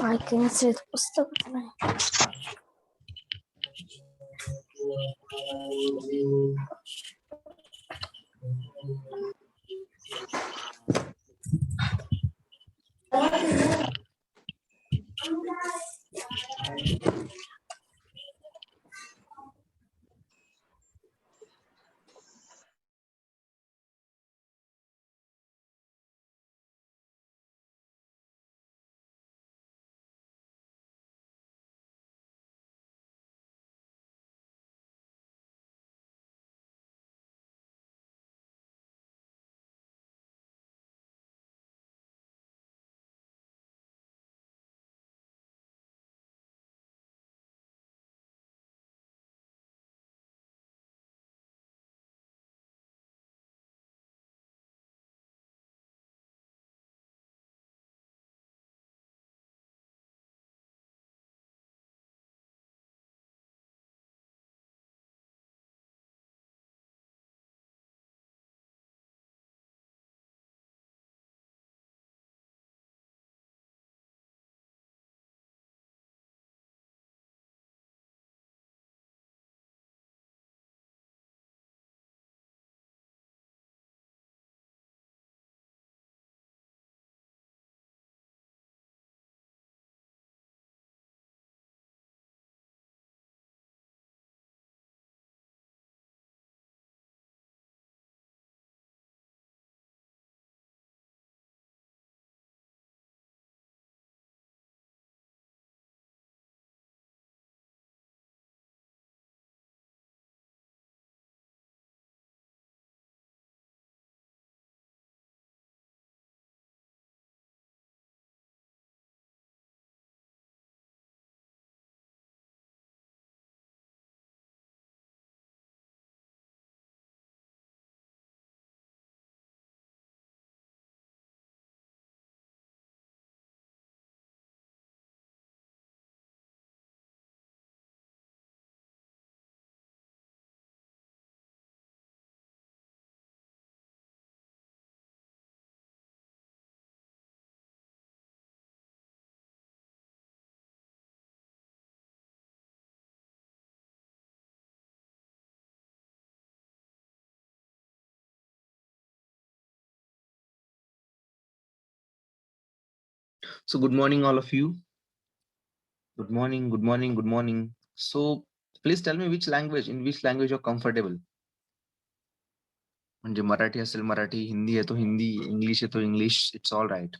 I can say the पुस्तक में So good morning, all of you. Good morning, good morning, good morning. So please tell me in which language you're comfortable. म्हणजे मराठी असेल मराठी, हिंदी आहे तो Hindi, English आहे तो English. It's all right.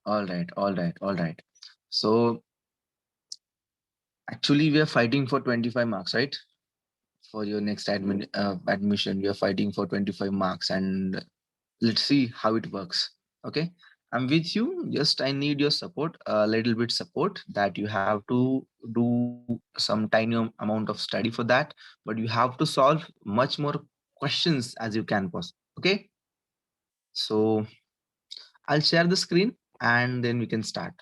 All right, all right, all right. So actually we are fighting for 25 marks, right? For your next admission, we are fighting for 25 marks and let's see how it works. Okay. I'm with you. Just I need your support, a little bit support that you have to do some tiny amount of study for that, but you have to solve much more questions as you can possibly. Okay. So I'll share the screen and then we can start.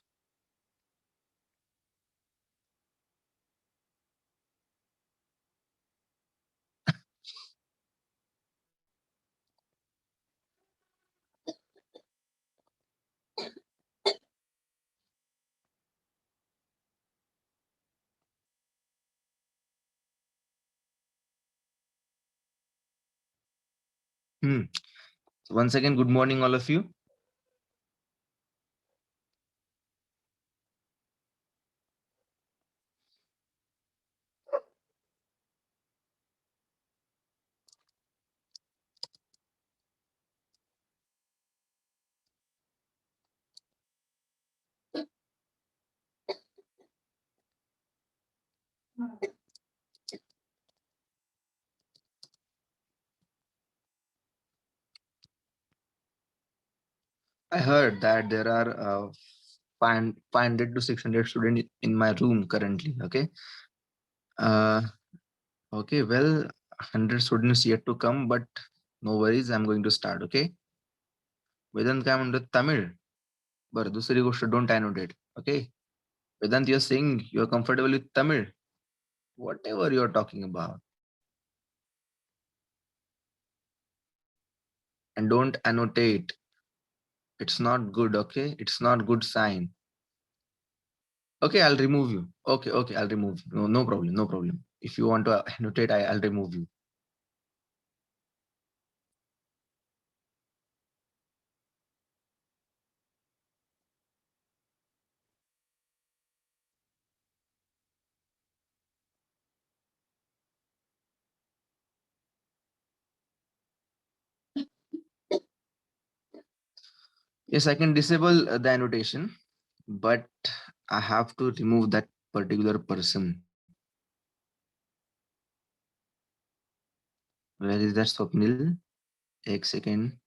Hmm. So once again, good morning, all of you. I heard that there are 500 to 600 students in my room currently. Okay. Uh, okay. Well, 100 students yet to come, but no worries. I'm going to start. Okay. Vedant काय म्हणतो तमिळ बरं दुसरी गोष्ट don't annotate. Okay. Vedant, you're saying you're comfortable with Tamil. Whatever you're talking about. And don't annotate. It's not good. Okay. It's not good sign. Okay, I'll remove you. Okay, okay, I'll remove you. No, no problem, no problem. If you want to annotate, I'll remove you. Yes, I can disable the annotation, but I have to remove that particular person. Where is that Swapnil? एक second.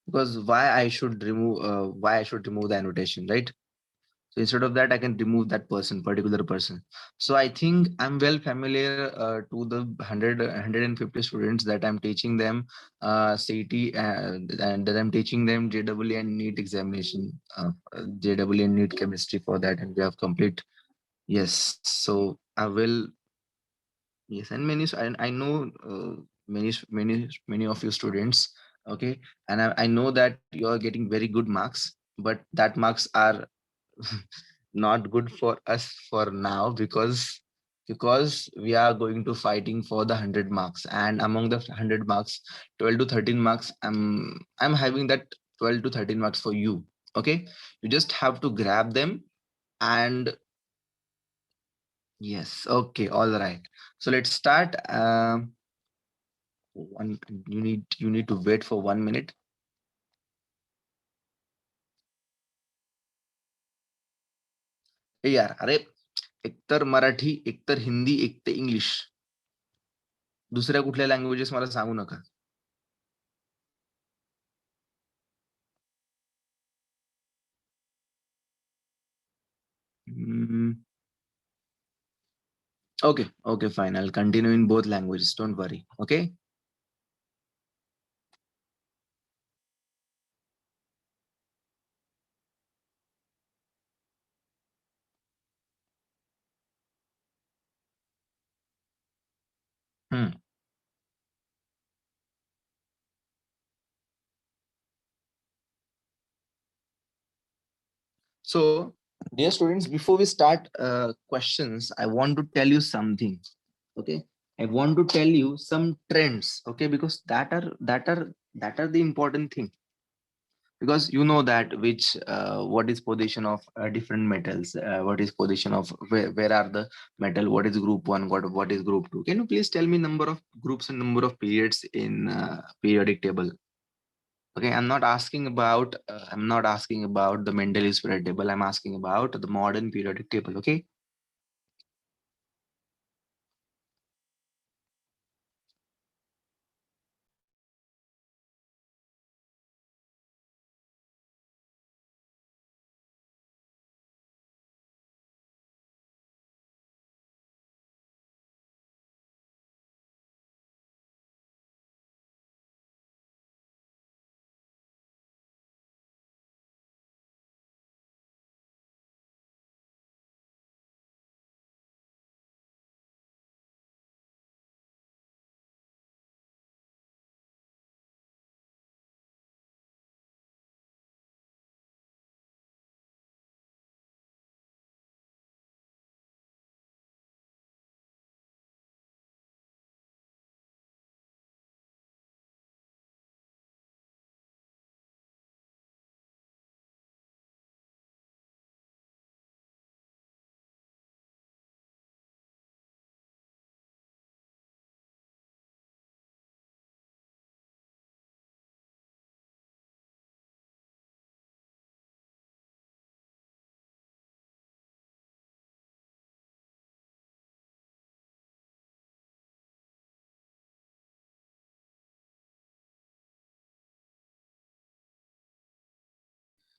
Because why I should remove the annotation, right? So instead of that, I can remove that person, particular person. So I think I'm well familiar to the 150 students that I'm teaching them CT and that I'm teaching them JEE and NEET examination, JEE and NEET chemistry for that, and we have complete. Yes, so I will. Yes, and I know many of you students. Okay, and I know that you are getting very good marks, but that marks are not good for us for now because we are going to fighting for the 100 marks, and among the 100 marks 12 to 13 marks I'm having that 12 to 13 marks for you. Okay, you just have to grab them. And yes, okay, all right, so let's start. One, you need to wait for 1 minute. ए यार अरे, एकतर मराठी, एकतर हिंदी, एक ते English. दुसऱ्या कुठल्या languages मला सांगू नका. Okay, okay, fine. I'll continue in both languages. Don't worry. Okay. Hmm. So, dear students, before we start questions, I want to tell you something. Okay. I want to tell you some trends. Okay, because that are the important thing. Because you know that which what is position of different metals, what is position of where are the metal, what is group one, what is group two. Can you please tell me number of groups and number of periods in periodic table? Okay, I'm not asking about the Mendeleev's periodic table. I'm asking about the modern periodic table. Okay.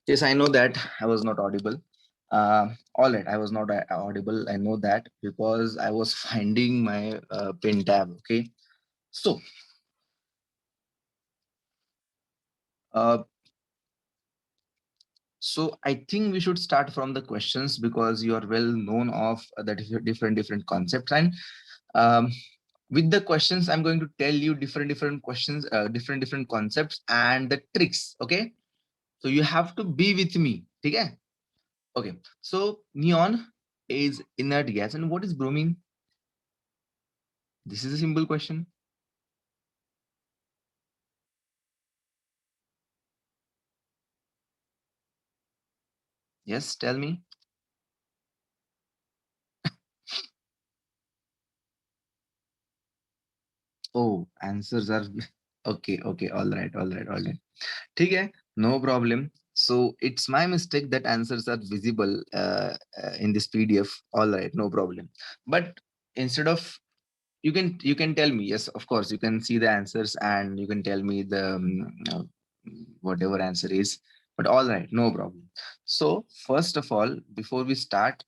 Yes, I know that I was not audible. All right, I was not audible. I know that because I was finding my pin tab. Okay, so uh, I think we should start from the questions because you are well known of the different concepts, and um, with the questions I'm going to tell you different questions, different concepts and the tricks. Okay, so you have to be with me. Okay. Okay. So neon is inert gas, and what is bromine? This is a simple question. Yes, tell me. Oh, answers are okay. Okay. All right. All right. All right. Okay. No problem. So it's my mistake that answers are visible in this PDF. All right. No problem. But instead of you can tell me, yes, of course you can see the answers and you can tell me the whatever answer is, but all right, no problem. So first of all, before we start,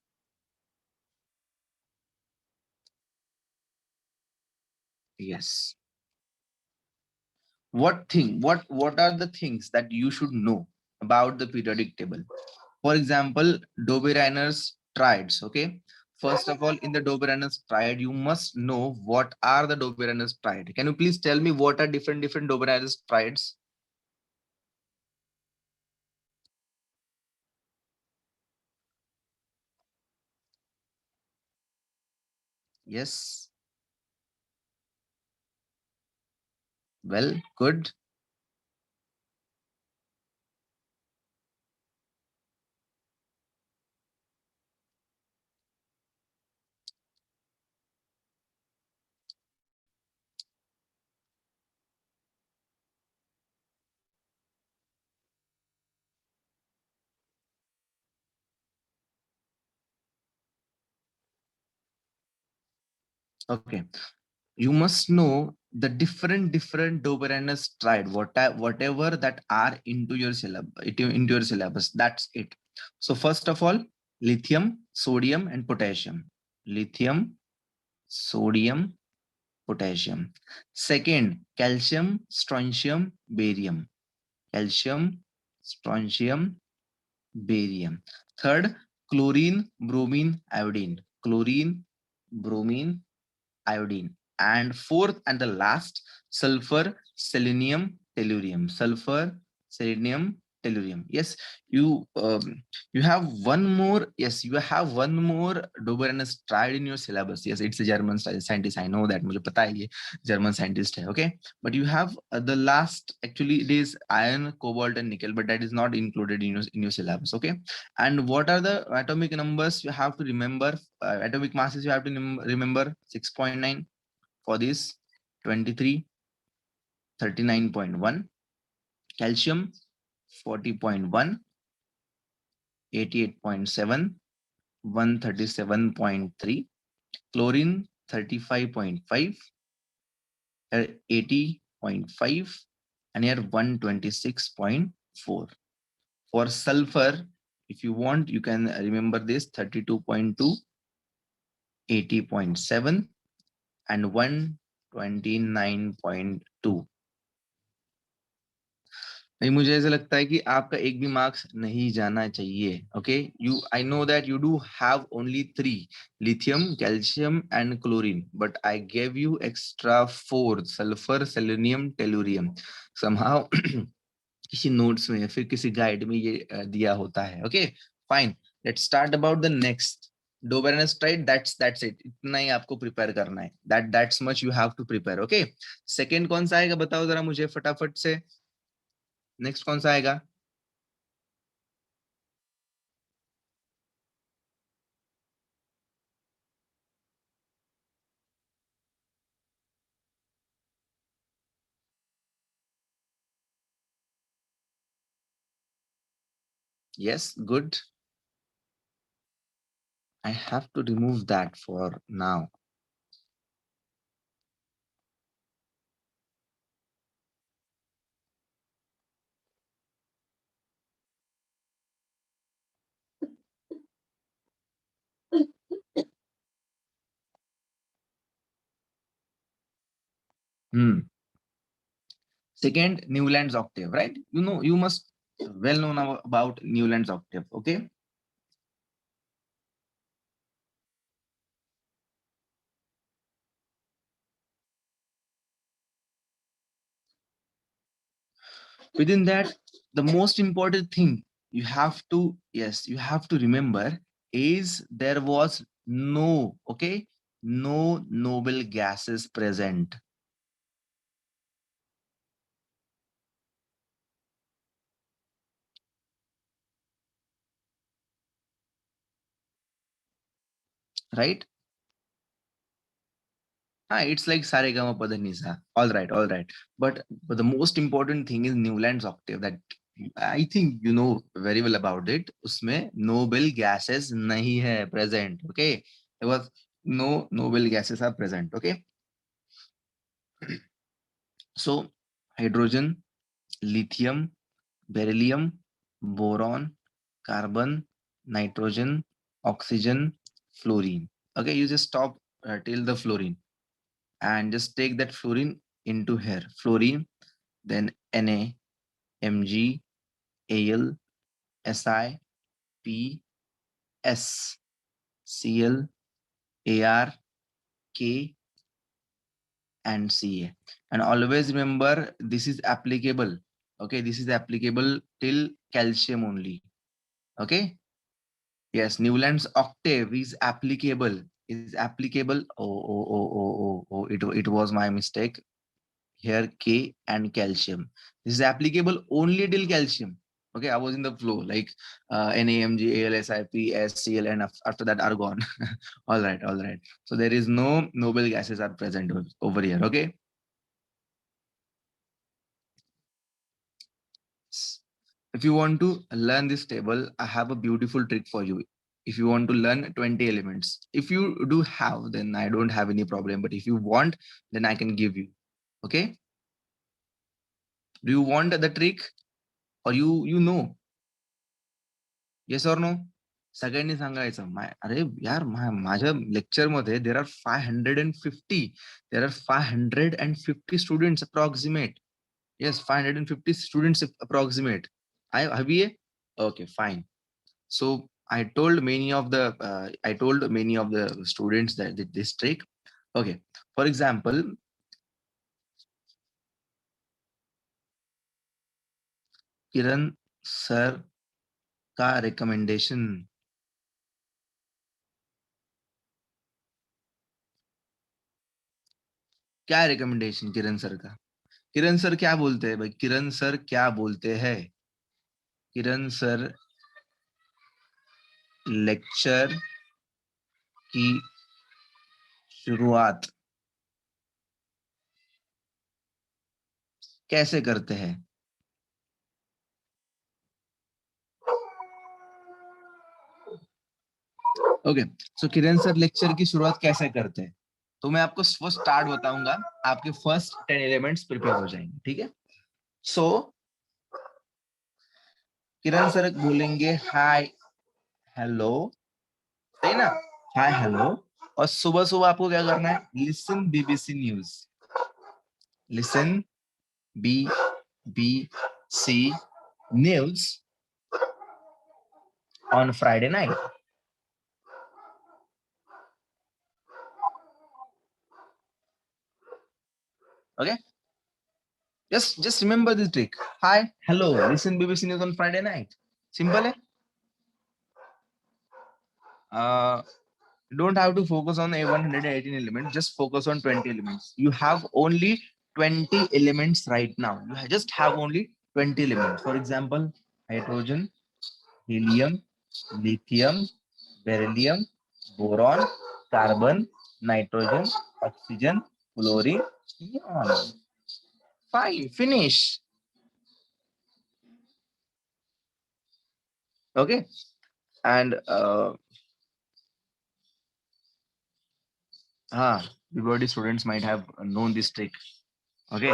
yes, what are the things that you should know about the periodic table? For example, Dobereiner's triads. Okay, first of all, in the Dobereiner's triad you must know what are the Dobereiner's triad. Can you please tell me what are different Dobereiner's triads? Yes, well, good. Okay, you must know the different Doberanus tried, whatever that are into your into your syllabus. That's it. So first of all, lithium, sodium, and potassium. Lithium, sodium, potassium. Second, calcium, strontium, barium. Calcium, strontium, barium. Third, chlorine, bromine, iodine. Chlorine, bromine, iodine. And fourth and the last, sulfur, selenium, tellurium. Sulfur, selenium, tellurium. Yes, you you have one more. Yes, you have one more Doberanus tried in your syllabus. Yes, it's a German scientist. I know that. मुझे पता है ये German scientist है. Okay, but you have the last. Actually, it is iron, cobalt, and nickel, but that is not included in your syllabus. Okay, and what are the atomic numbers you have to remember? Atomic masses you have to remember 6.9 for this, 23, 39.1, calcium 40.1, 88.7, 137.3, chlorine 35.5, 80.5, and here 126.4. For sulfur, if you want, you can remember this 32.2, 80.7, and 129.2. नहीं, मुझे ऐसा लगता है कि आपका एक भी marks नहीं जाना चाहिए. Okay, you I know that you do have only 3, lithium, calcium and chlorine, but I gave you extra 4, sulphur, selenium, tellurium. Somehow किसी नोट्स में या फिर किसी गाइड में ये दिया होता है. Okay, fine. Let's start about the next Dobereiner's triad. That's it. इतना ही आपको प्रिपेयर करना है. That's much you have to prepare. Okay, second कौन सा आएगा बताओ जरा मुझे फटाफट से. नेक्स्ट कौन सा आएगा? Yes, good. I have to remove that for now. Second, Newland's octave, right? You must well know about Newland's octave. Okay. Within that, the most important thing you have to, yes, you have to remember is there was no, okay, no noble gases present, right? It's like Saregama Padanisa. All right. But the most important thing is Newland's octave that I think you know very well about it. Usme noble gases nahi hai present. Okay, there was no noble gases are present. Okay, so hydrogen, lithium, beryllium, boron, carbon, nitrogen, oxygen, fluorine. Okay, you just stop till the fluorine and just take that fluorine into here. Fluorine, then Na, Mg, Al, Si, P, S, Cl, Ar, K, and Ca. And always remember this is applicable. Okay, this is applicable till calcium only. Okay. Yes, Newland's octave is applicable. Is applicable. It was my mistake. Here K and calcium. This is applicable only till calcium. Okay, I was in the flow like NaMg, AlSip, SCl, and after that argon. All right, all right. So there is no noble gases are present over here. Okay. If you want to learn this table, I have a beautiful trick for you. If you want to learn 20 elements, if you do have, then I don't have any problem. But if you want, then I can give you. Okay. Do you want the trick or you know? Yes or no? सगळ्यांनी सांगायचं अरे यार माझ्या lecture मध्ये there are 550 there are 550 students approximate yes 550 students approximate हवी आहे okay fine so I told many of the students that this trick okay for example Kiran sir का recommendation क्या रिकमेंडेशन किरण सर का किरण सर क्या बोलते हैं भाई किरण सर क्या बोलते हैं किरण सर लेक्चर की शुरुआत कैसे करते हैं ओके सो किरण सर लेक्चर की शुरुआत कैसे करते हैं तो मैं आपको फर्स्ट स्टार्ट बताऊंगा आपके फर्स्ट 10 एलिमेंट्स प्रिपेयर हो जाएंगे ठीक है सो किरण सर बोलेंगे हाय हेलो सही ना हाय हेलो और सुबह सुबह आपको क्या करना है listen BBC news listen BBC News on Friday night. Okay, just remember this trick. Hi, hello, listen BBC News on Friday night. Simple है. Don't have to focus on a 118 elements. Just focus on 20 elements. You have only 20 elements right now. You just have only 20 elements. For example, hydrogen, helium, lithium, beryllium, boron, carbon, nitrogen, oxygen, fluorine, neon. Fine, finish. Okay, and everybody students might have known this trick. Okay,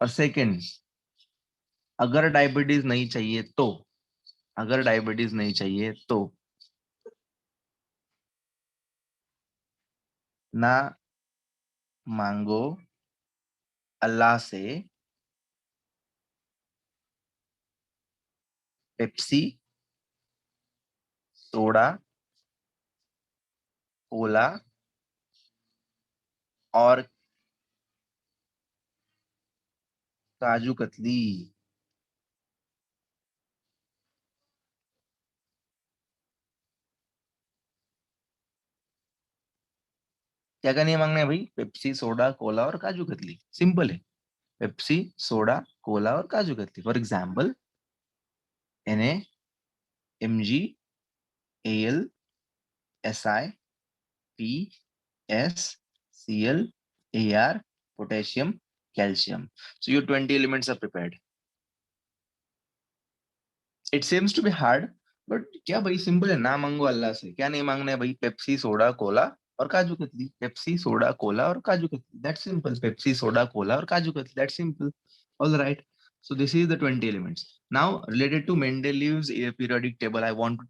और second, अगर diabetes नहीं चाहिए तो अगर diabetes नहीं चाहिए तो ना मांगो अल्लाह से पेप्सी, सोडा, कोला और काजू कतली। क्या क्या नहीं मांगना है भाई? पेप्सी, सोडा, कोला और काजू कतली। सिंपल है। पेप्सी, सोडा, कोला और kaju katli. For example, Na, Mg, Al, Si, P, S, Cl, Ar, potassium, calcium. So your 20 elements are prepared. It seems to be hard, but क्या भाई सिंपल है। ना मांगो अल्लाह से, क्या नहीं मांगना है भाई? पेप्सी, सोडा, कोला और kaju katli. Pepsi, soda, Cola और kaju katli, that's simple. Pepsi, soda, Cola और kaju katli, that's simple. All right. So this is the 20 elements. Now related to Mendeleev's periodic table, I want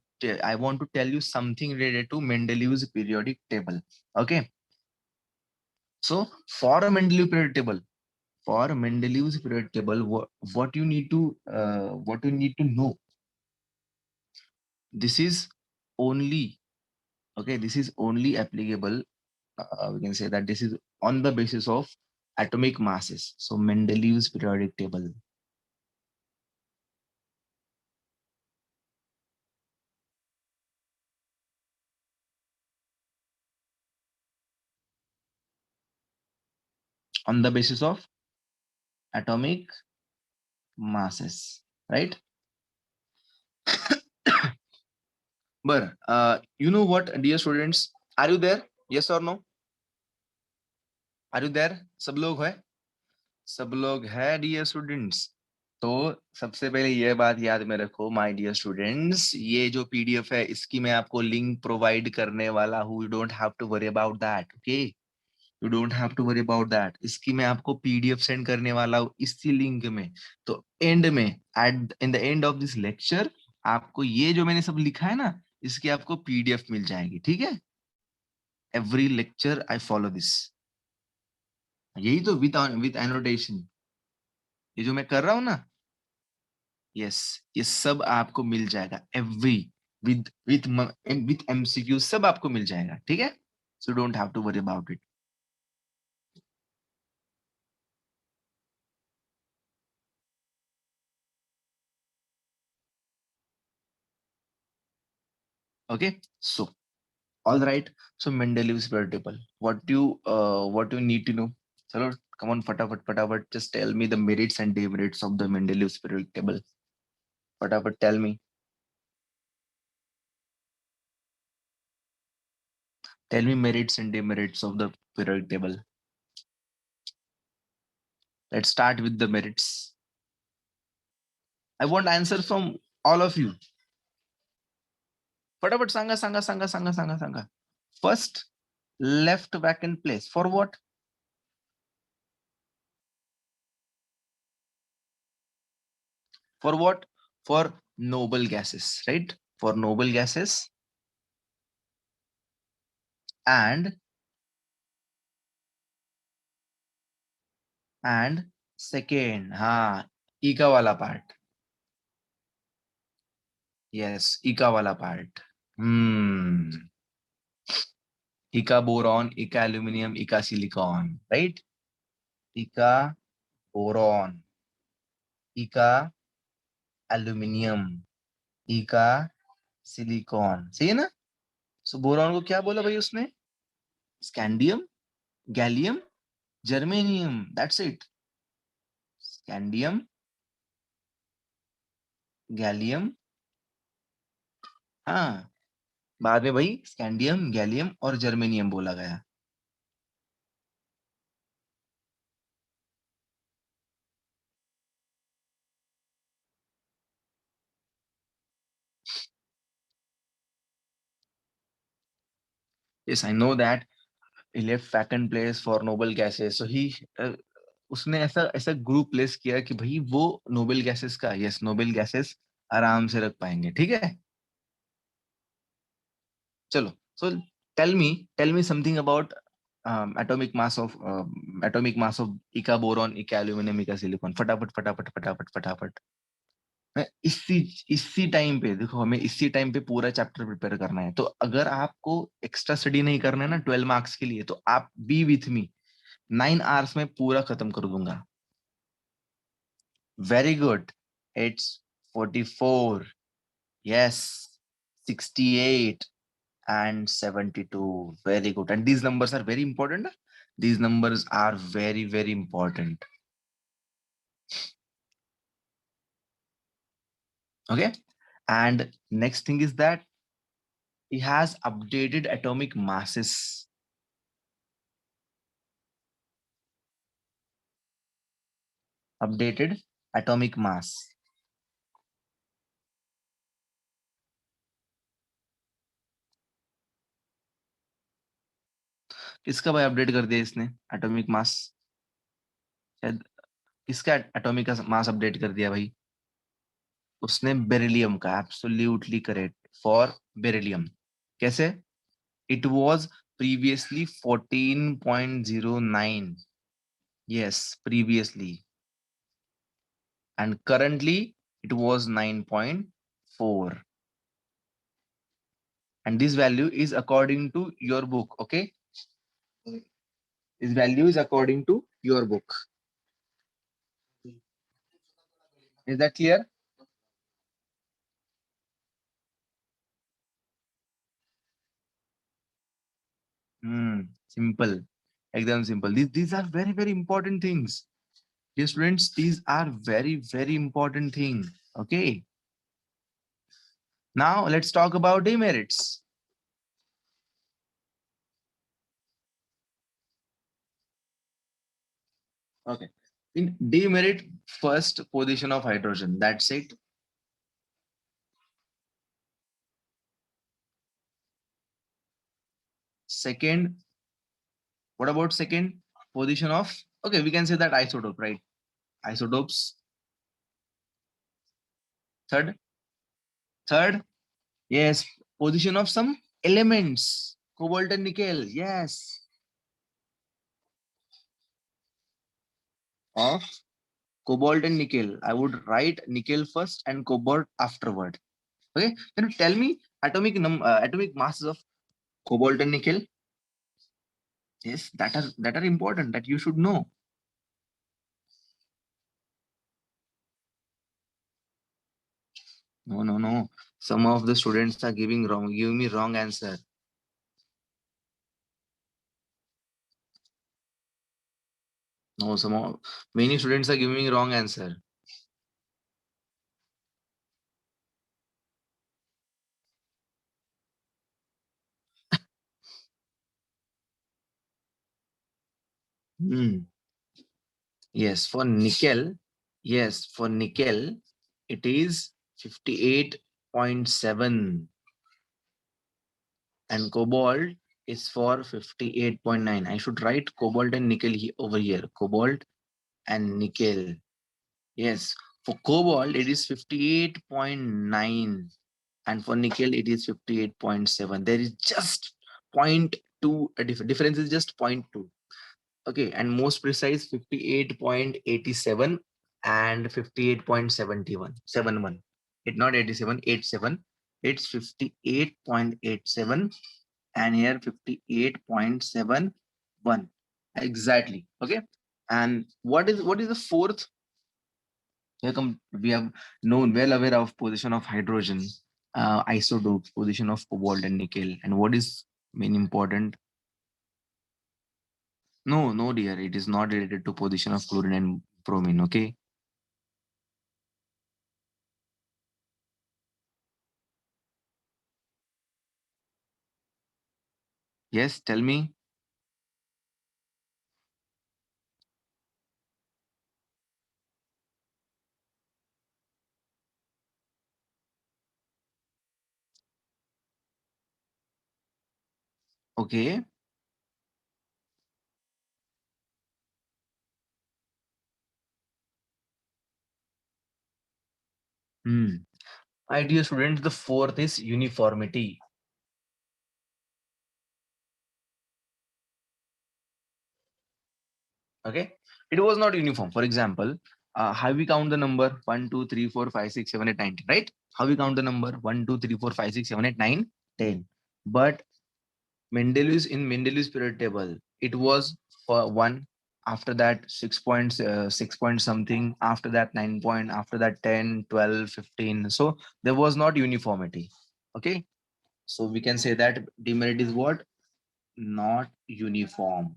to tell you something related to Mendeleev's periodic table. Okay. So for a Mendeleev periodic table, what you need to know. This is only okay. This is only applicable. We can say that this is on the basis of atomic masses. So Mendeleev's periodic table. On the basis of atomic masses, right? But you know what, dear students, are you there? Yes or no? Are you there? सब लोग है? सब लोग है, dear students? तो सबसे पहले ये बात याद में रखो माय डियर स्टूडेंट्स, ये जो पीडीएफ है इसकी मैं आपको लिंक प्रोवाइड करने वाला हूँ। You don't have to worry about that, okay? You don't have to worry about that. इसकी मैं आपको पीडीएफ सेंड करने वाला हूँ इसी लिंक में। तो एंड में, at in the end of this lecture, आपको ये जो मैंने सब लिखा है ना, इसकी आपको पीडीएफ मिल जाएगी, ठीक है? Every lecture I follow this. यही तो विद एनोटेशन, ये जो मैं कर रहा हूँ ना, यस, ये सब आपको मिल जाएगा। एवरी विद एमसीक्यू सब आपको मिल जाएगा, ठीक है? So don't have to worry about it. Okay, so all right. So Mendeleev's periodic table, what you need to know? चलो, come on, फटाफट फटाफट, just tell me the merits and demerits of the Mendeleev's periodic table. फटाफट tell me, merits and demerits of the periodic table. Let's start with the merits. I want answer from all of you. फटाफट सांगा सांगा सांगा सांगा सांगा सांगा. First, left vacant place for what? For what? For noble gases, right? For noble gases. And second, हाँ, इका वाला part, yes, इका वाला part, इका boron, eka aluminium, eka silicon, right? इका boron, eka aluminium, eka silicon, सही है ना? सो बोरॉन को क्या बोला भाई उसने? Scandium, gallium, germanium, that's it. Scandium, gallium, हाँ, बाद में भाई स्कैंडियम, गैलियम और जर्मेनियम बोला गया। Yes, I know that he left vacant place for noble gases. So he उसने ऐसा ऐसा ग्रुप प्लेस किया कि भाई वो नोबेल गैसेस का, यस, नोबेल गैसेस आराम से रख पाएंगे, ठीक है? चलो, so tell me something about atomic mass of eka boron, eka aluminium, eka silicon, फटाफट फटाफट फटाफट फटाफट। इसी इसी टाइम पे देखो, हमें इसी टाइम पे पूरा चैप्टर प्रिपेयर करना है। तो अगर आपको एक्स्ट्रा स्टडी नहीं करना है ना 12 मार्क्स के लिए, तो आप बी विथ मी, 9 आवर्स में पूरा खत्म कर दूंगा। Very good, it's 44, yes, 68 and 72. Very good. And these numbers are very important. These numbers are very, very important. Okay. And next thing is that he has updated atomic masses. Updated atomic mass. किसका भाई update कर दिया इसने atomic mass? शायद किसका atomic mass update कर दिया भाई? उसने बेरिलियम का। Absolutely correct, for beryllium. कैसे? It was previously 14.09, yes, previously, and currently it was 9.4, and this value is according to your book. Okay, this value is according to your book. Is that clear? Simple, exam simple. These are very, very important things. Dear students, these are very, very important thing. Okay, now let's talk about demerits. Okay, in demerit, first position of hydrogen, that's it. Second, what about second position of, okay, we can say that isotope, right? Isotopes. Third, yes, position of some elements, cobalt and nickel, yes, of cobalt and nickel. I would write nickel first and cobalt afterward. Okay, can you tell me atomic masses of cobalt and nickel? Yes, that are important, that you should know. No. Some of the students are giving me wrong answer. No, many students are giving me wrong answer. Hmm. Yes, for nickel, it is 58.7, and cobalt is for 58.9. I should write cobalt and nickel over here. Cobalt and nickel. Yes, for cobalt it is 58.9, and for nickel it is 58.7. There is just point 0.2 a difference is just point 0.2. Okay, and most precise 58.87 and 58.71. It's not 87, 87. It's 58.87 and here 58.71. Exactly. Okay. And what is the fourth? Here come, we have known, well aware of position of hydrogen, isotopes, position of cobalt and nickel, and what is main important? No, dear, it is not related to position of chlorine and bromine. Okay. Yes, tell me. Okay. My dear students, the fourth is uniformity. Okay, it was not uniform. For example, how we count the number 1, 2, 3, 4, 5, 6, 7, 8, 9, 10, right? How we count the number 1, 2, 3, 4, 5, 6, 7, 8, 9, 10. But Mendeleev's period table, it was for 1, after that 6 points, 6 point something, after that 9 point, after that 10, 12, 15. So there was not uniformity. Okay, so we can say that demerit is what? Not uniform.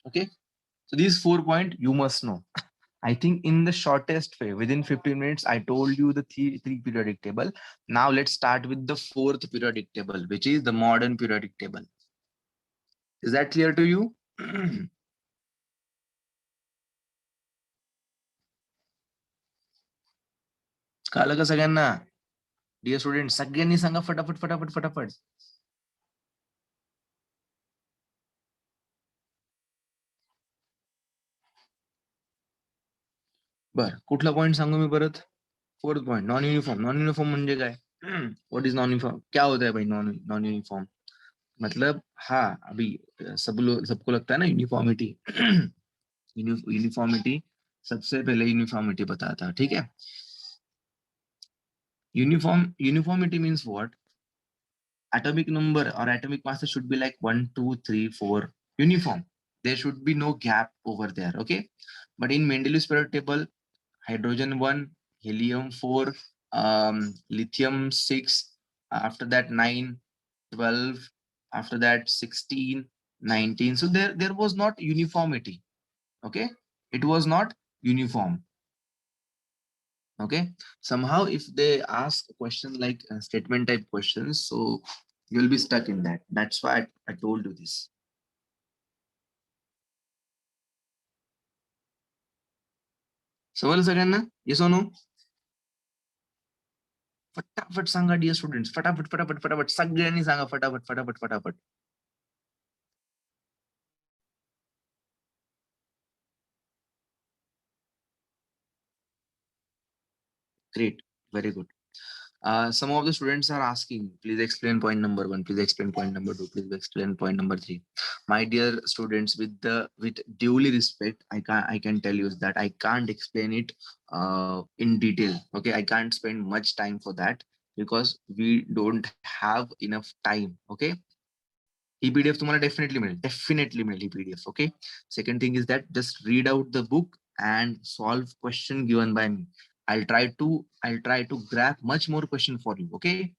Okay, so these 4 point you must know. I think in the shortest way, within 15 minutes, I told you the three periodic table. Now let's start with the fourth periodic table, which is the modern periodic table. Is that clear to you? कळलं का सगळ्यांना? Dear student, सगळ्यांनी सांगा फटाफट फटाफट फटाफट. बर, कुठला point सांगू मी परत? Fourth point, non uniform. Non uniform म्हणजे काय? What is non uniform? क्या होता है भाई नॉन नॉन यूनिफॉर्म? मतलब हाँ, अभी सबको लगता है ना यूनिफॉर्मिटी. यूनिफॉर्मिटी, सबसे पहले यूनिफॉर्मिटी बताता, ठीक है? Uniformity means what? Atomic number or atomic mass should be like 1, 2, 3, 4, uniform. There should be no gap over there. Okay, but in Mendeleev's periodic table, hydrogen 1, helium 4, lithium 6, after that 9, 12, after that 16, 19. So there was not uniformity. Okay, it was not uniform. Okay, somehow if they ask a question like statement type questions, so you'll be stuck in that. That's why I told you this. समजलं सगळ्यांना? Yes or no? फटाफट सांगा dear students, फटाफट फटाफट फटाफट सगळ्यांनी सांगा, फटाफट फटाफट फटाफट. Great, very good. Some of the students are asking, please explain point number 1, please explain point number 2, please explain point number 3. My dear students, with duly respect, I can tell you that I can't explain it in detail. Okay, I can't spend much time for that because we don't have enough time. Okay, ही PDF तुम्हाला definitely मिळेल ही PDF. Okay, second thing is that just read out the book and solve question given by me. I'll try to grab much more question for you. Okay,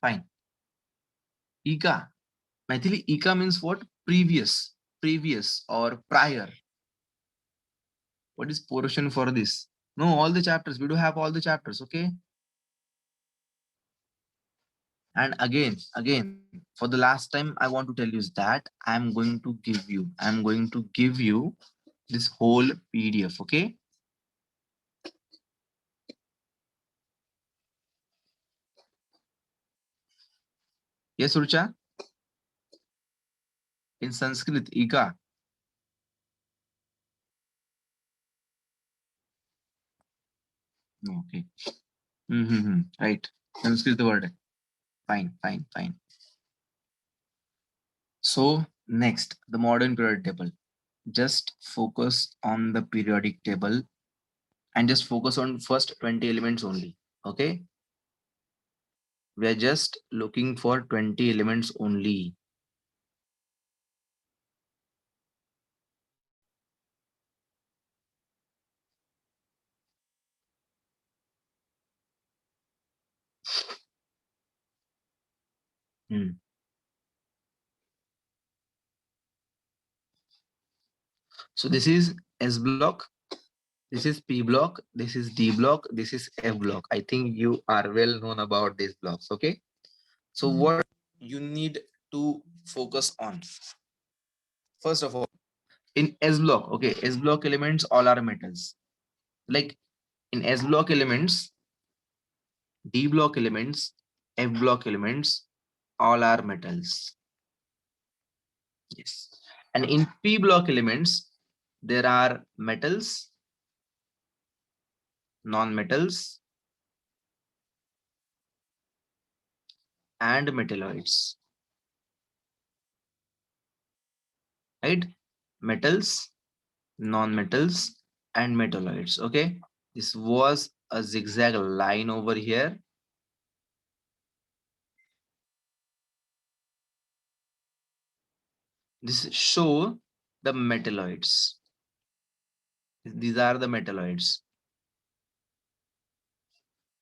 fine. Ika, Maithili, Ika means what? Previous or prior. What is portion for this? No, all the chapters, we do have all the chapters. Okay, and again for the last time I want to tell you is that I'm going to give you this whole PDF. Okay, yes Rucha? In Sanskrit, Ika. Okay. Right. Sanskrit word. Fine. So next, the modern periodic table. Just focus on the periodic table and just focus on first 20 elements only. Okay. We are just looking for 20 elements only. So this is S block, this is P block, this is D block, this is F block. I think you are well known about these blocks. Okay. So what you need to focus on? First of all, in S block, okay, S block elements all are metals. Like in S block elements, D block elements, F block elements, all are metals. Yes. And in P block elements, there are metals, non-metals, and metalloids, right? Metals, non-metals, and metalloids. Okay, this was a zigzag line over here. This show the metalloids. These are the metalloids.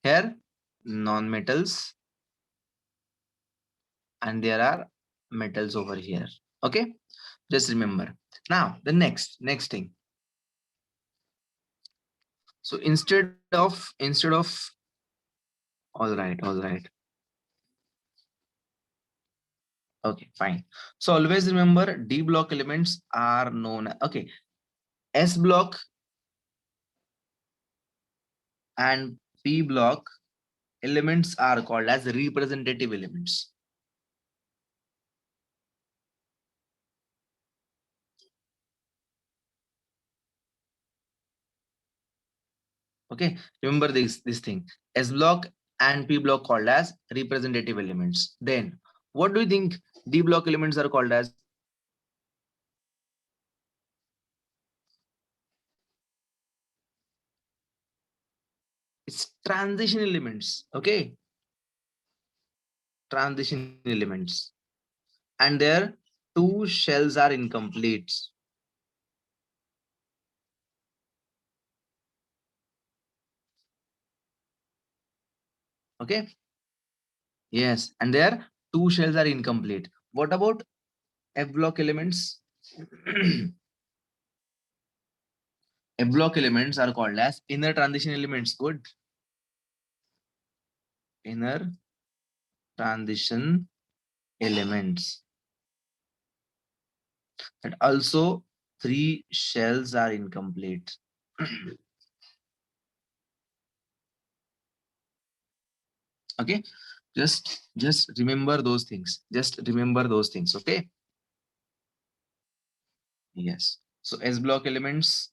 Here, non-metals, and there are metals over here. Okay, just remember. Now the next thing. So instead of all right. Okay, fine. So always remember D block elements are known. Okay, S block and P block elements are called as representative elements. Okay, remember this thing. S block and P block called as representative elements. Then what do you think D block elements are called as? It's transition elements. Okay, transition elements, and their two shells are incomplete. Okay, yes, and their two shells are incomplete. What about F block elements? F block elements are called as inner transition elements. Good. Inner transition elements. And also three shells are incomplete. Okay. Just remember those things. Just remember those things. Okay. Yes. So S block elements,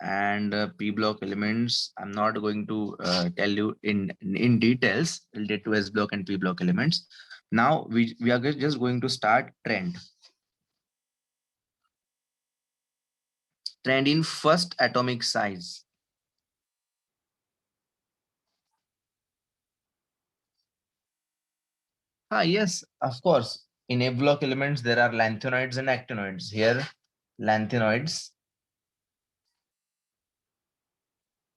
and P block elements. I'm not going to tell you in details related to S block and P block elements. Now we are just going to start trend in first atomic size. Ah, yes, of course. In A block elements, there are lanthanoids and actinoids. Here, lanthanoids,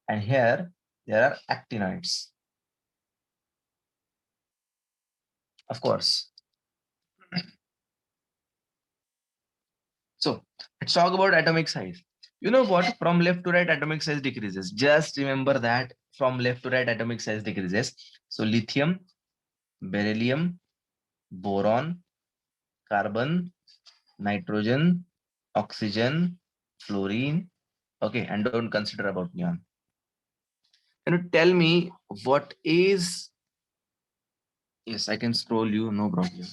and here there are actinoids. Of course. So let's talk about atomic size. You know what? From left to right, atomic size decreases. Just remember that from left to right, atomic size decreases. So lithium, beryllium, boron, carbon, nitrogen, oxygen, fluorine. Okay, and don't consider about neon. Can you tell me what is? Yes, I can scroll you, no problem.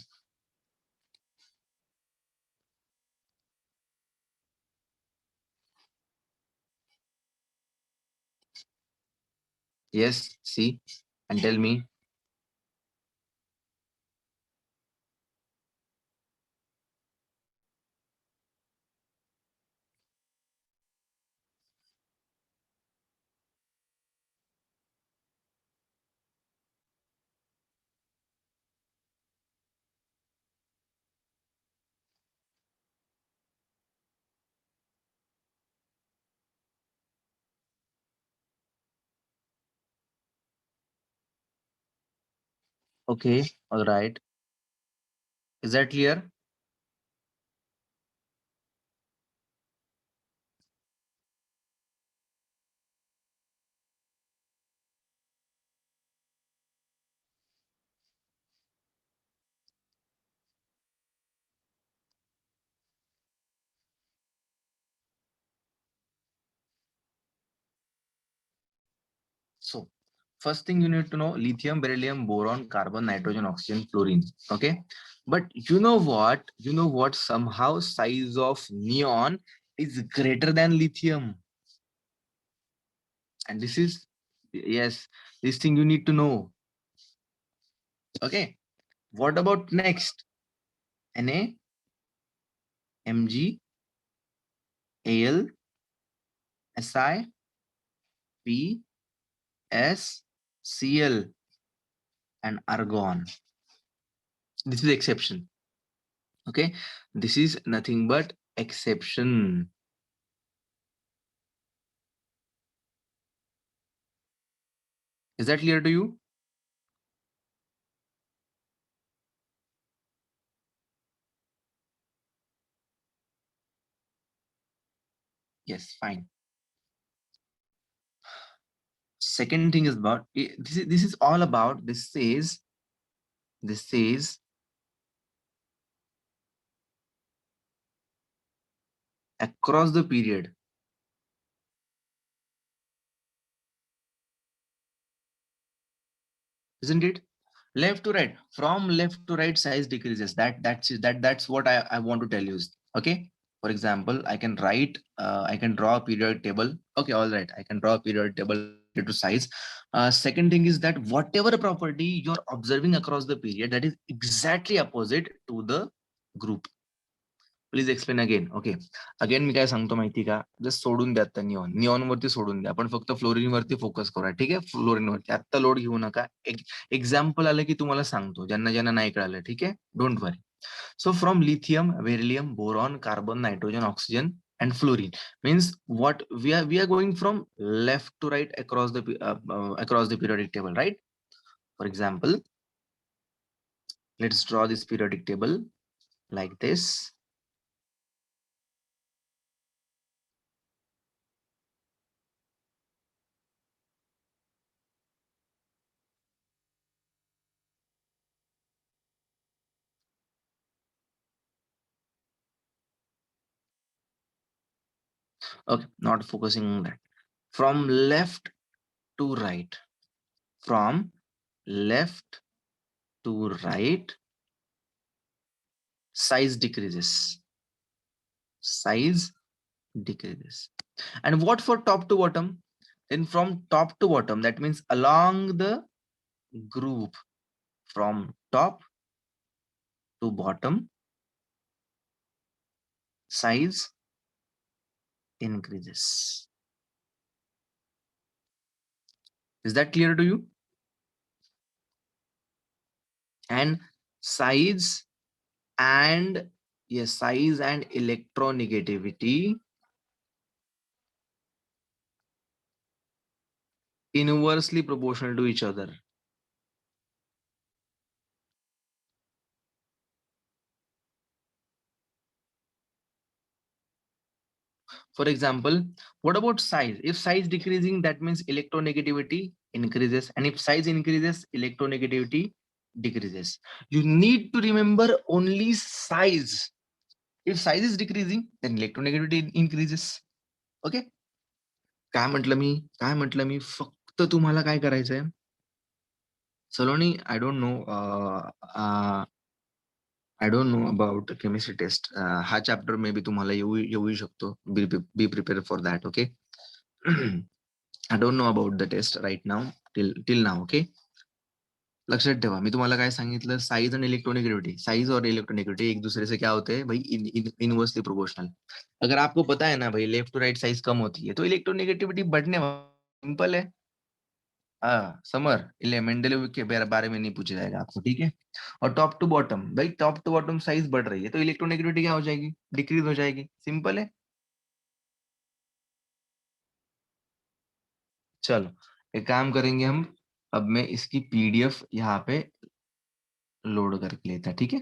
Yes, see, and tell me. Okay, all right. Is that clear? So, first thing you need to know lithium, beryllium, boron, carbon, nitrogen, oxygen, fluorine. Okay. But you know what? You know what? Somehow size of neon is greater than lithium. And this is, yes, this thing you need to know. Okay. What about next? Na, Mg, Al, Si, P, S, Cl, and argon. This is exception. Okay. This is nothing but exception. Is that clear to you? Yes, fine. Second thing is about this is all about this says across the period, isn't it? Left to right, from left to right size decreases. That's what I want to tell you. Okay, for example, I can write I can draw a periodic table. Okay, all right, I can draw a periodic table to size. Second thing is that whatever property you're observing across the period, that is exactly opposite to the group. Please explain again. Okay, again मी काय सांगतो माहिती का, just सोडून द्या आता neon, neon वरती सोडून द्या, आपण फक्त फ्लोरीन वरती फोकस करूया. ठीक आहे, फ्लोरीन वरती आता लोड घेऊ नका. एक्झाम्पल आलं की तुम्हाला सांगतो, ज्यांना ज्यांना नाही कळालं. ठीक आहे, don't worry. So from lithium, beryllium, boron, carbon, nitrogen, oxygen, and fluorine means what we are going from left to right across the periodic table, right? For example, let's draw this periodic table like this. Okay, not focusing on that. From left to right, from left to right, size decreases. Size decreases. And what for top to bottom? Then from top to bottom, that means along the group, from top to bottom, size increases. Is that clear to you? And size and yes, size and electronegativity inversely proportional to each other. For example, what about size? If size decreasing, that means electronegativity increases, and if size increases, electronegativity decreases. You need to remember only size. If size is decreasing, then electronegativity increases. Okay? काय म्हटलं मी फक्त तुम्हाला काय करायचंय, सलोनी, I don't know about chemistry test. हा chapter may be तुम्हाला येऊ शकतो. Be prepared for that. Okay. I don't know about the test right now till now. Okay. लक्षात ठेवा, मी तुम्हाला काय सांगितलं, साइज आणि इलेक्ट्रोनेगेटिविटी, साइज और इलेक्ट्रोनेगेटिविटी एक दूसरे से क्या होते हैं भाई, इनवर्सली प्रोपोर्शनल. अगर आपको पता है ना भाई, लेफ्ट टू राइट साइज कम होती है तो इलेक्ट्रोनेगेटिविटी बढ़ने वाली, सिंपल है. हाँ, समर मेंडलेव के बारे में नहीं पूछा जाएगा आपको. ठीक है. और टॉप टू बॉटम, भाई टॉप टू बॉटम साइज बढ़ रही है तो इलेक्ट्रोनेगेटिविटी क्या हो जाएगी, डिक्रीज हो जाएगी. सिंपल है. चलो एक काम करेंगे हम, अब मैं इसकी पीडीएफ यहाँ पे लोड करके लेता. ठीक है.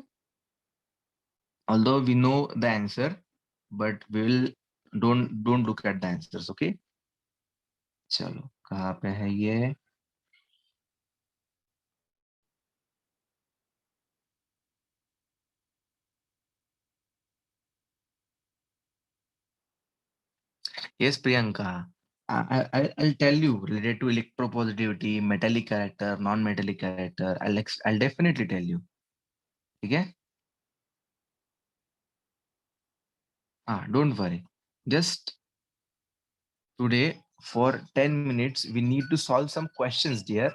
Although we know the answer, but we will don't look at the answers. Okay. चलो कहाँ पे है ये. Yes, Priyanka. I'll tell you related to electropositivity, metallic character, non-metallic character. I'll definitely tell you. ठीक है. Don't worry. Just today for 10 minutes we need to solve some questions, dear.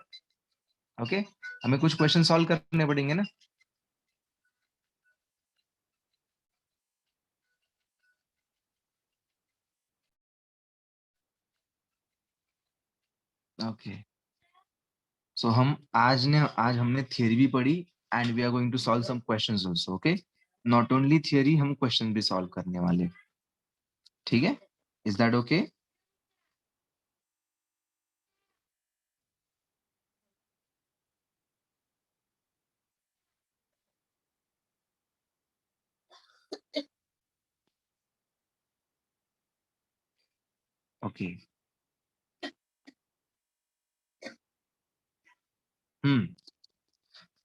Okay हमें कुछ question solve करने पड़ेंगे ना. Okay so आज हमने theory भी पढ़ी and we are going to solve some questions also. Okay not only theory, हम क्वेश्चन भी सॉल्व करने वाले. ठीक है, is that okay? Okay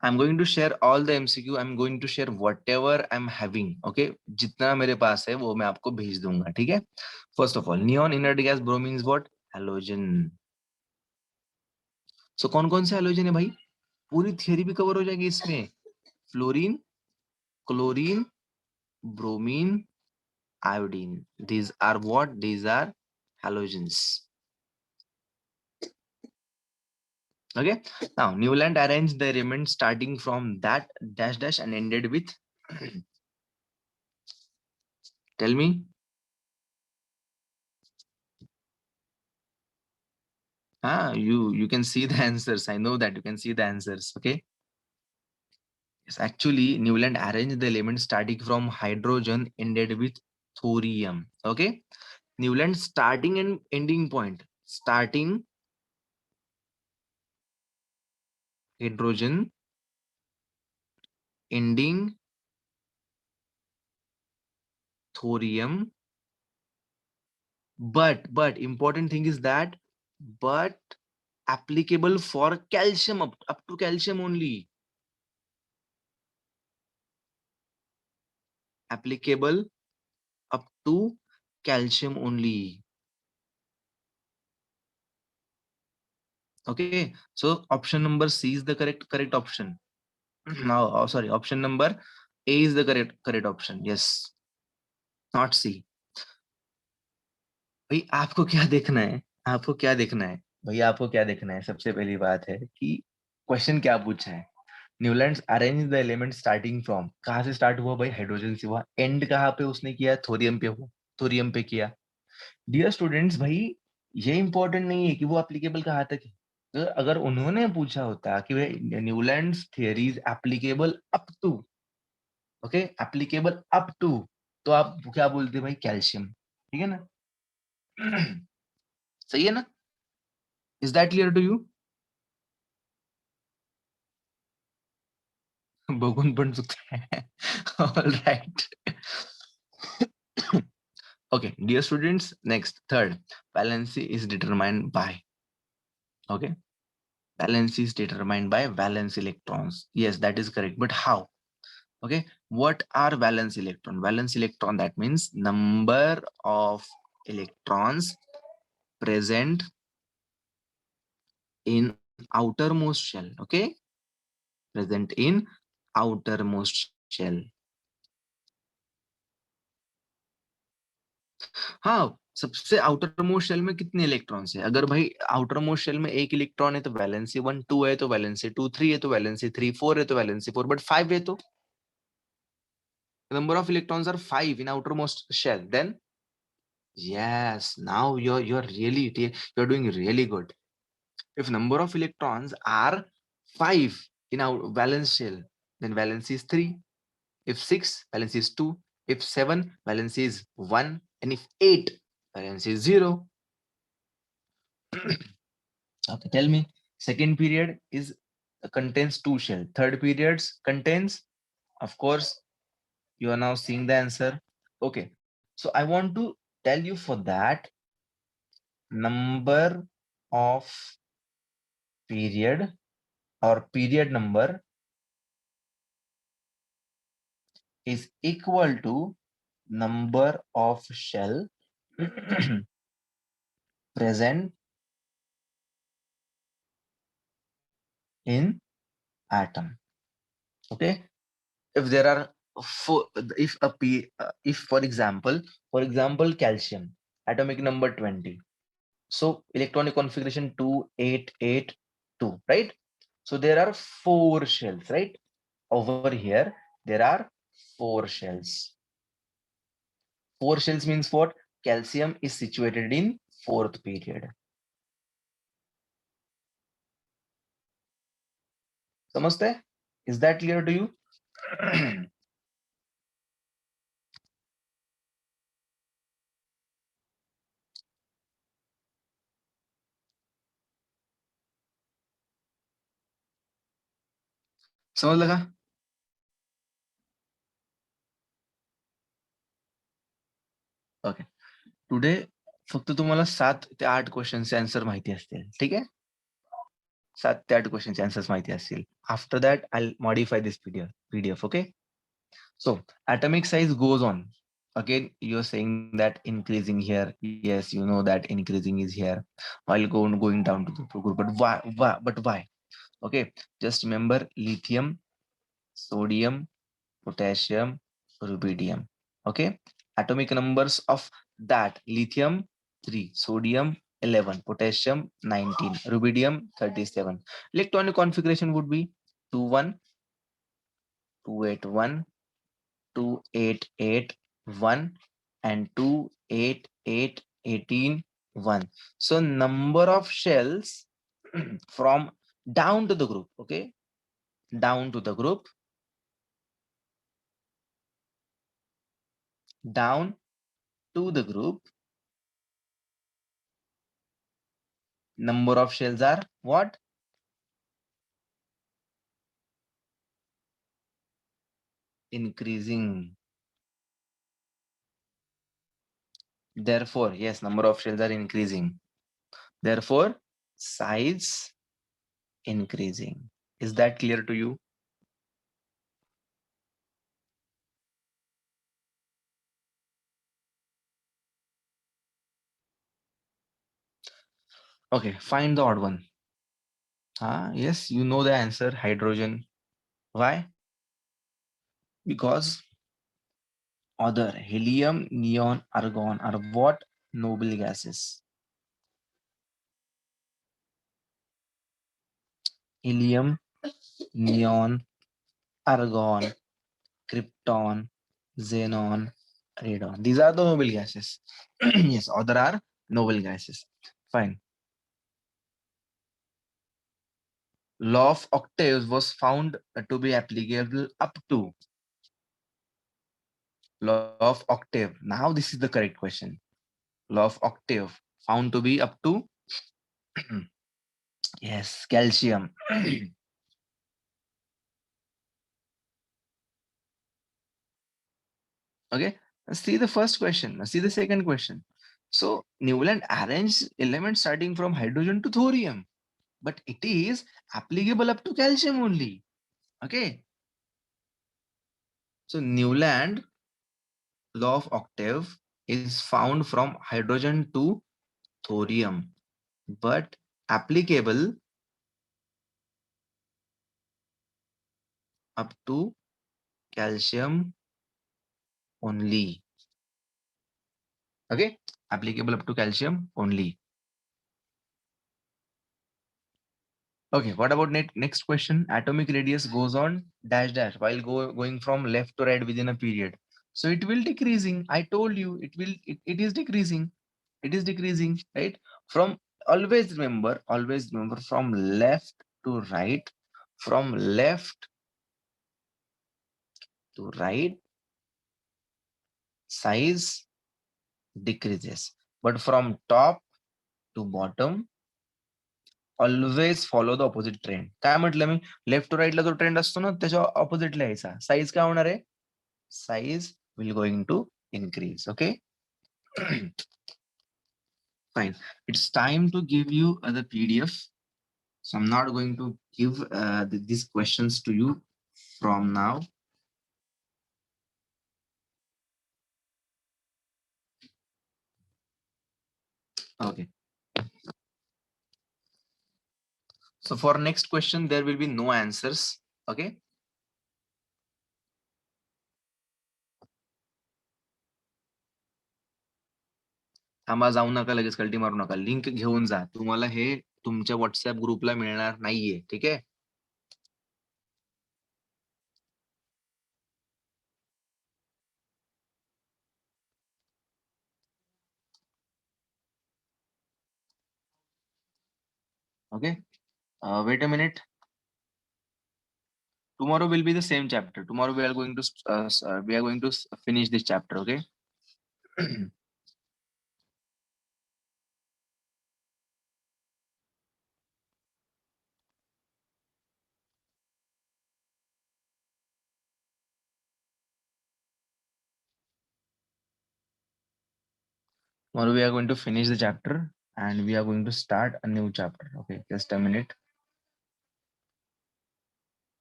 I am going to share all the MCQ. I am going to share whatever I am having. Okay जितना मेरे पास है वो मैं आपको भेज दूंगा. ठीक है, first of all neon inert gas bromine what? Halogen. So कौन कौन से हैलोजन है भाई? पूरी थियरी भी कवर हो जाएगी इसमें. Fluorine, chlorine, bromine, iodine. These are what? These are halogens. Okay. Now Newland arranged the elements starting from that dash dash and ended with. Tell me. You can see the answers. I know that you can see the answers. Okay. Yes, actually Newland arranged the elements starting from hydrogen ended with thorium. Okay. Newland starting and ending point. Starting hydrogen, ending thorium. But important thing is that but applicable for calcium up to calcium only. Applicable up to calcium only. Okay, so option number C is the correct option. Now, oh, sorry, option number A is the correct option. Yes, not C. भाई आपको क्या देखना है? आपको क्या देखना है? भैया आपको क्या देखना है? सबसे पहली बात है कि क्वेश्चन क्या पूछा है. Newland arrange the element starting from. कहाँ से स्टार्ट हुआ भाई? हाइड्रोजन से हुआ. एंड कहाँ पे उसने किया? थोरियम पे हुआ. थोरियम पे किया. डियर स्टूडेंट्स भाई ये इंपॉर्टेंट नहीं है कि वो एप्लीकेबल कहाँ तक है. तो अगर उन्होंने पूछा होता कि भाई Newlands theory is applicable up to, okay applicable up to, तो आप क्या बोलते भाई? कैल्शियम. ठीक है ना? सही है ना? Is that clear to you? बघून पण चुकते. All right. Okay, dear students, next third, valency is determined by. Okay, valency is determined by valence electrons. Yes, that is correct. But how? Okay, what are valence electron? Valence electron, that means number of electrons present in outermost shell. Okay, present in outermost shell. हाँ, सबसे outer most shell में कितने electrons है? अगर भाई outer most shell में एक electron है तो वैलेंसी 1, 2 है तो वैलेंसी 2, 3 है तो वैलेंसी 3, 4 है तो वैलेंसी 4, बट 5 है तो number of electrons are 5 in outermost shell. Then yes, now you're doing really good. If number of electrons are 5 in our valence shell, then valency is 3. If 6, valency is 2. If 7, valency is 1. And if 8, valency is 0. Okay, tell me, second period is contains 2 shell. Third periods contains, of course, you are now seeing the answer. Okay, so I want to tell you for that number of period or period number is equal to number of shell present in atom. Okay, if there are four, if for example calcium atomic number 20, so electronic configuration 2882, right? So there are 4 shells, right? Over here, there are 4 shells. 4 shells means what? Calcium is situated in 4th period. समझते? Is that clear to you? समझ लगा? Okay. Today फक्त तुम्हाला 7 ते 8 क्वेश्चनचे answer माहिती असतील. ठीक आहे? 7 ते 8 क्वेश्चनचे आन्सर्स माहिती असतील. After that I modify this PDF. Okay? So atomic size goes on. Again, you're saying that increasing here. Yes, you know that increasing is here while going down to the group. But why? But why? Okay, just remember lithium, sodium, potassium, rubidium. Okay, atomic numbers of that: lithium 3, sodium 11, potassium 19, rubidium 37. Electronic configuration would be 2 1 2 8 1 2 8 8 1 and 2 8 8 18 1. So number of shells from down to the group. Okay, down to the group, down to the group, number of shells are what? Increasing. Therefore, yes, number of shells are increasing. Therefore, size increasing. Is that clear to you? Okay, find the odd one. Yes, you know the answer, hydrogen. Why? Because other helium, neon, argon are what? Noble gases. Helium, neon, argon, krypton, xenon, radon. These are the noble gases. Yes, other are noble gases. Fine. Law of octaves was found to be applicable up to. Law of octave. Now this is the correct question. Law of octave found to be up to yes, calcium. Okay, see the first question. See the second question. So Newland arranged elements starting from hydrogen to thorium, but it is applicable up to calcium only. Okay. So Newland law of octave is found from hydrogen to thorium, but applicable up to calcium only. Okay, applicable up to calcium only. Okay, what about next question? Atomic radius goes on dash dash while going from left to right within a period. So it will decreasing. I told you it is decreasing. It is decreasing, right? From always remember from left to right, from left to right, size decreases. But from top to bottom, always follow the opposite trend. काय म्हटलं मी? Left to राईटला जो trend असतो ना त्याच्या opposite लिहायचा. Size काय होणार आहे? Size will going to increase. Okay, fine. It's time to give you the PDF. So I'm not going to give these questions to you from now. Okay. So for next question, there will be no answers. Okay. थांबा, जाऊ नका लगेच, कल्टी मारू नका. Link घेऊन जा. तुम्हाला हे तुमच्या व्हॉट्सअप ग्रुपला मिळणार नाहीये. ठीक आहे. Okay. Wait a minute. Tomorrow will be the same chapter. Tomorrow we are going to finish this chapter. Okay. Tomorrow we are going to finish the chapter and we are going to start a new chapter. Okay, just a minute.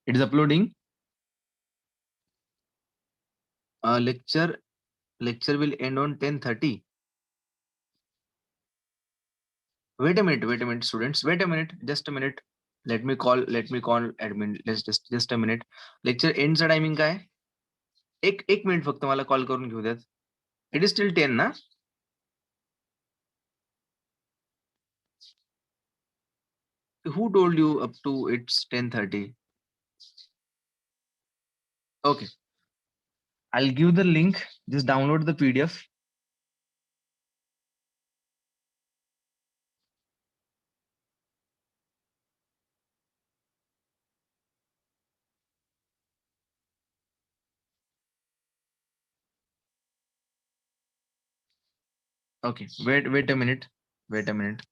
It is uploading. Lecture will end on 10:30. Wait a minute, students. Wait a minute, just a minute. Let me call admin. Let's just a minute. Lecture ends चा timing काय? एक minute फक्त मला call करून घेऊ द्यात. It is still 10 ना? Who told you up to it's 10:30? Okay. I'll give the link. Just download the PDF. Okay. Wait a minute. Wait a minute.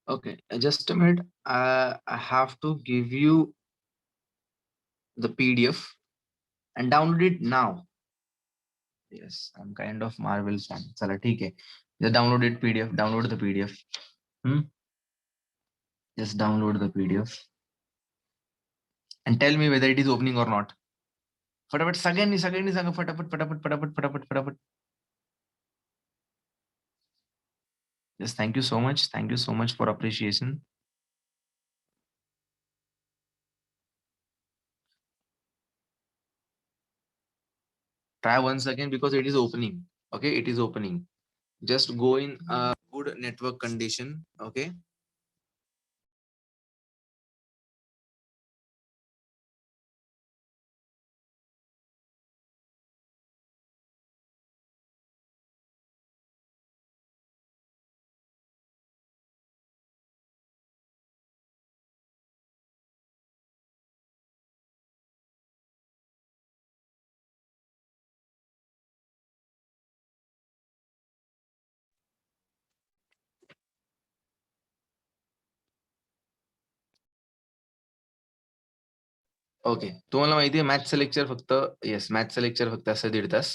Okay, just a minute. I have to give you the PDF and download it now. Yes, I'm kind of Marvel fan. चला ठीक है. Just download it PDF. Download the PDF. Just download the PDF and tell me whether it is opening or not. फटाफट सगळ्यांनी सांगा फटाफट. Yes, thank you so much. Thank you so much for appreciation. Try once again because it is opening. Okay, it is opening. Just go in a good network condition. Okay. Okay, तुम्हाला माहिती आहे मॅथ्सचं lecture फक्त मॅथ्सचं lecture फक्त असं 1.5 तास.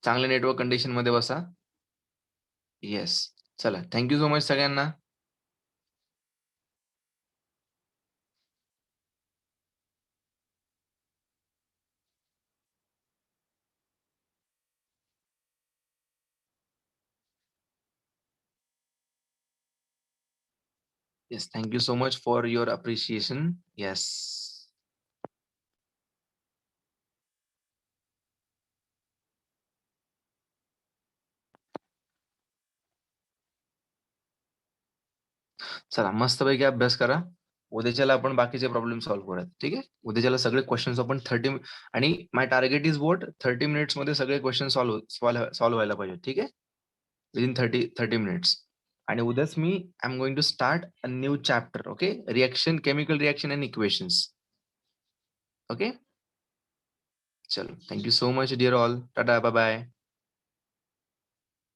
चांगल्या network condition मध्ये बसा. Yes, चला थँक्यू सो मच सगळ्यांना. Yes, thank you so much for your appreciation. Yes. चला मस्तपैकी अभ्यास करा. उद्याच्याला आपण बाकीचे प्रॉब्लेम सॉल्व्ह करूयात. ठीक आहे, उद्याच्याला सगळे क्वेश्चन्स आपण 30 आणि my target is what 30 minutes मध्ये सगळे क्वेश्चन सॉल्व्ह व्हायला पाहिजे. ठीक आहे, विदिन 30 मिनिट्स. आणि उद्याच मी I am going to start a new chapter. Okay, reaction, chemical reaction and equations. Okay, चलो thank you so much dear all. Tata, bye bye.